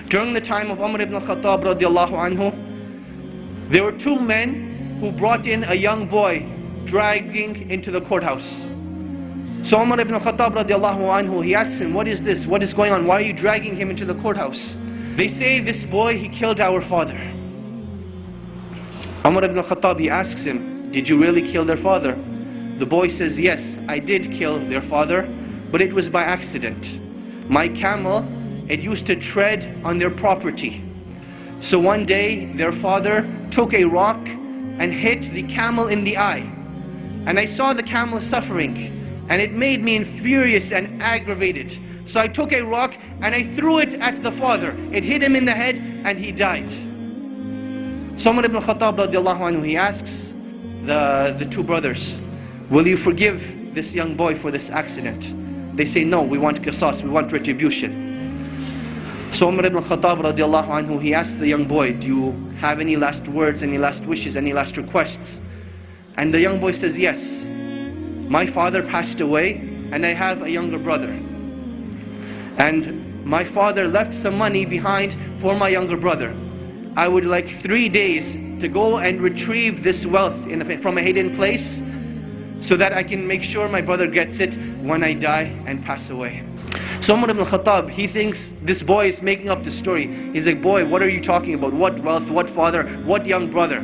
During the time of Umar ibn al-Khattab radiallahu anhu, there were two men who brought in a young boy dragging into the courthouse. So Umar ibn al-Khattab radiallahu anhu, he asks him, what is this? What is going on? Why are you dragging him into the courthouse? They say, this boy, he killed our father. Umar ibn al-Khattab, he asks him, did you really kill their father? The boy says, yes, I did kill their father, but it was by accident. My camel, it used to tread on their property. So one day, their father took a rock and hit the camel in the eye. And I saw the camel suffering, and it made me furious and aggravated. So I took a rock and I threw it at the father. It hit him in the head and he died. So Umar ibn al-Khattab radiallahu anhu, he asks the two brothers, will you forgive this young boy for this accident? They say, no, we want qisas, we want retribution. So Umar ibn al-Khattab radiallahu anhu, he asks the young boy, do you have any last words, any last wishes, any last requests? And the young boy says, yes. My father passed away and I have a younger brother. And my father left some money behind for my younger brother. I would like 3 days to go and retrieve this wealth from a hidden place so that I can make sure my brother gets it when I die and pass away. So Umar ibn al-Khattab, he thinks this boy is making up the story. He's like, boy, what are you talking about? What wealth, what father, what young brother?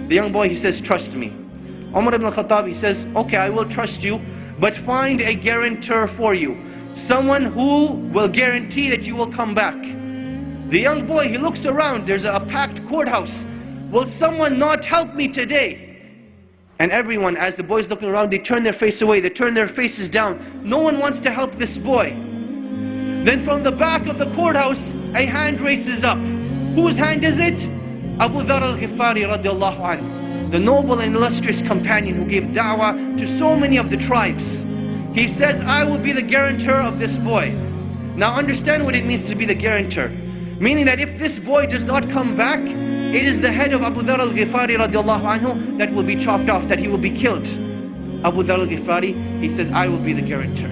The young boy, he says, trust me. Umar ibn al-Khattab, he says, okay, I will trust you, but find a guarantor for you. Someone who will guarantee that you will come back. The young boy, he looks around, there's a packed courthouse. Will someone not help me today? And everyone, as the boy's looking around, they turn their face away, they turn their faces down. No one wants to help this boy. Then from the back of the courthouse, a hand raises up. Whose hand is it? Abu Dhar al-Ghifari radiallahu anhu, the noble and illustrious companion who gave da'wah to so many of the tribes. He says, I will be the guarantor of this boy. Now understand what it means to be the guarantor. Meaning that if this boy does not come back, it is the head of Abu Dhar al-Ghifari radiallahu anhu that will be chopped off, that he will be killed. Abu Dhar al-Ghifari, he says, I will be the guarantor.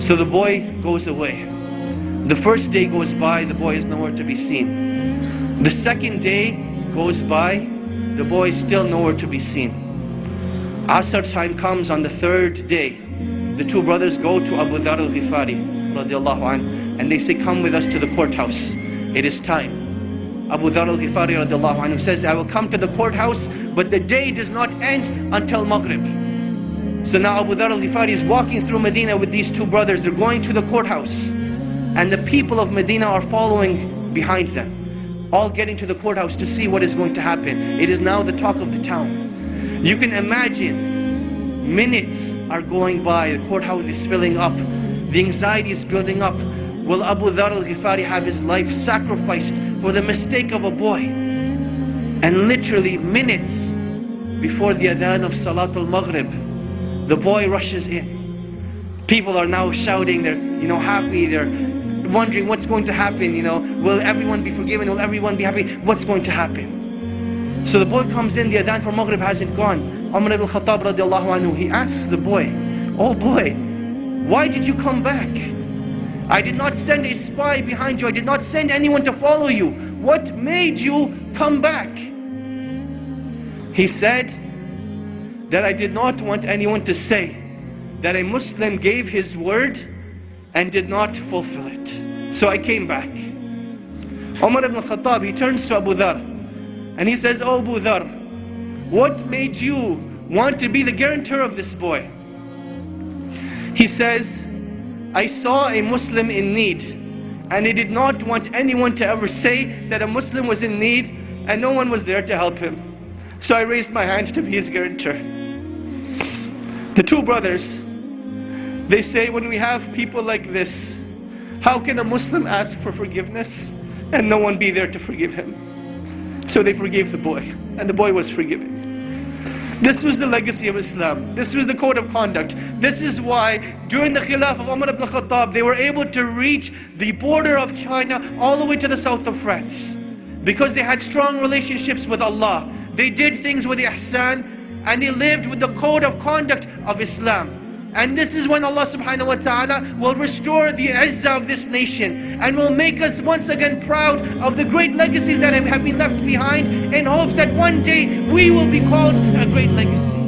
So the boy goes away. The first day goes by, the boy is nowhere to be seen. The second day goes by, the boy is still nowhere to be seen. Asr time comes on the third day. The two brothers go to Abu Dhar al-Ghifari radiallahu anhu, and they say, come with us to the courthouse. It is time. Abu Dhar al-Ghifari radiallahu anhu says, I will come to the courthouse, but the day does not end until Maghrib. So now Abu Dhar al-Ghifari is walking through Medina with these two brothers. They're going to the courthouse. And the people of Medina are following behind them, all getting to the courthouse to see what is going to happen. It is now the talk of the town. You can imagine, minutes are going by, the courthouse is filling up, the anxiety is building up. Will Abu Dhar al-Ghifari have his life sacrificed for the mistake of a boy? And literally minutes before the adhan of Salatul Maghrib, the boy rushes in. People are now shouting, they're happy, they're wondering what's going to happen, will everyone be forgiven, will everyone be happy, what's going to happen? So the boy comes in, the adhan for Maghrib hasn't gone. Umar ibn al-Khattab radiallahu anhu, he asks the boy, oh boy, why did you come back? I did not send a spy behind you, I did not send anyone to follow you. What made you come back? He said that I did not want anyone to say that a Muslim gave his word and did not fulfill it. So I came back. Umar ibn al-Khattab, he turns to Abu Dhar and he says, oh Abu Dhar, what made you want to be the guarantor of this boy? He says, I saw a Muslim in need and I did not want anyone to ever say that a Muslim was in need and no one was there to help him. So I raised my hand to be his guarantor. The two brothers, they say, when we have people like this, how can a Muslim ask for forgiveness and no one be there to forgive him? So they forgave the boy, and the boy was forgiven. This was the legacy of Islam. This was the code of conduct. This is why during the Khilaf of Umar ibn al-Khattab, they were able to reach the border of China all the way to the south of France. Because they had strong relationships with Allah. They did things with ihsan, and they lived with the code of conduct of Islam. And this is when Allah subhanahu wa ta'ala will restore the izzah of this nation and will make us once again proud of the great legacies that have been left behind, in hopes that one day we will be called a great legacy.